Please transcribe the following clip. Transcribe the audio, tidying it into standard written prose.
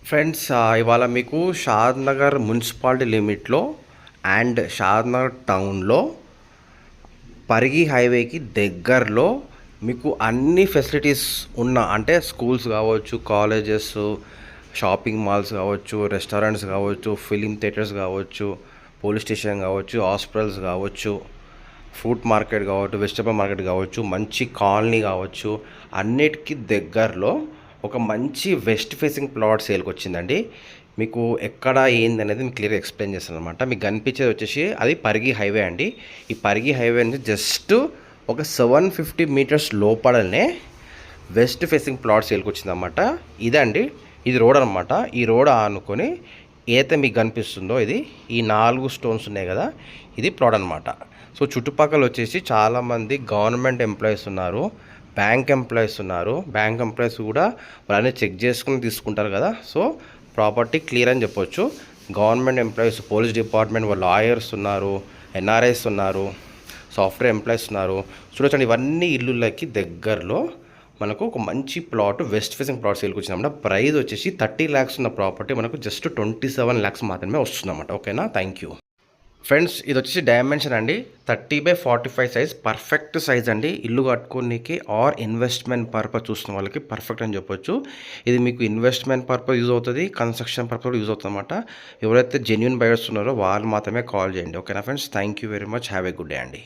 Friends ఇవాళ మీకు షాద్ Nagar municipality లిమిట్లో and షాద్ నగర్ టౌన్లో పరిగి హైవేకి దగ్గరలో మీకు అన్ని ఫెసిలిటీస్ ఉన్న అంటే స్కూల్స్ కావచ్చు, కాలేజెస్, షాపింగ్ మాల్స్ కావచ్చు, రెస్టారెంట్స్ కావచ్చు, ఫిలిం థియేటర్స్ కావచ్చు, పోలీస్ స్టేషన్ కావచ్చు, హాస్పిటల్స్ కావచ్చు, ఫ్రూట్ మార్కెట్ కావచ్చు, వెజిటబుల్ మార్కెట్ కావచ్చు, మంచి కాలనీ కావచ్చు, అన్నిటికీ దగ్గరలో ఒక మంచి వెస్ట్ ఫేసింగ్ ప్లాట్ సేల్కి వచ్చిందండి. మీకు ఎక్కడ ఏంది అనేది మీకు క్లియర్గా ఎక్స్ప్లెయిన్ చేస్తాను అనమాట. మీకు కనిపించేది వచ్చేసి అది పరిగి హైవే అండి. ఈ పరిగి హైవే నుంచి జస్ట్ ఒక 750 మీటర్స్ లోపలనే వెస్ట్ ఫేసింగ్ ప్లాట్ సేల్కి వచ్చిందన్నమాట. ఇదండి, ఇది రోడ్ అనమాట. ఈ రోడ్ ఆనుకొని ఏదైతే మీకు కనిపిస్తుందో ఈ 4 స్టోన్స్ ఉన్నాయి కదా, ఇది ప్లాట్ అనమాట. సో చుట్టుపక్కల వచ్చేసి చాలామంది గవర్నమెంట్ ఎంప్లాయీస్ ఉన్నారు, బ్యాంక్ ఎంప్లాయీస్ ఉన్నారు. బ్యాంక్ ఎంప్లాయీస్ కూడా వాళ్ళని చెక్ చేసుకుని తీసుకుంటారు కదా. సో ప్రాపర్టీ క్లియర్ అని చెప్పొచ్చు. గవర్నమెంట్ ఎంప్లాయీస్, పోలీస్ డిపార్ట్మెంట్, వాళ్ళ లాయర్స్ ఉన్నారు, ఎన్ఆర్ఐస్ ఉన్నారు, సాఫ్ట్వేర్ ఎంప్లాయీస్ ఉన్నారు. చూడొచ్చండి, ఇవన్నీ ఇల్లులకి దగ్గరలో మనకు ఒక మంచి ప్లాట్, వెస్ట్ ఫేసింగ్ ప్లాట్ సేల్కి వచ్చిందన్నమాట. ప్రైస్ వచ్చేసి 30 lakhs ఉన్న ప్రాపర్టీ మనకు జస్ట్ 27 lakhs మాత్రమే వస్తుందన్నమాట. ఓకేనా, థ్యాంక్ యూ ఫ్రెండ్స్. ఇది వచ్చేసి డైమెన్షన్ అండి, 30/45 సైజ్, పర్ఫెక్ట్ సైజ్ అండి. ఇల్లు కట్టుకోనికి ఆర్ ఇన్వెస్ట్మెంట్ పర్పస్ చూస్తున్న వాళ్ళకి పర్ఫెక్ట్ అని చెప్పొచ్చు. ఇది మీకు ఇన్వెస్ట్మెంట్ పర్పస్ యూజ్ అవుతుంది, కన్స్ట్రక్షన్ పర్పస్ కూడా యూజ్ అవుతుంది అనమాట. ఎవరైతే జెన్యూన్ బయర్స్ ఉన్నారో వాళ్ళు మాత్రమే కాల్ చేయండి. ఓకేనా friends, thank you very much, have a good day అండి.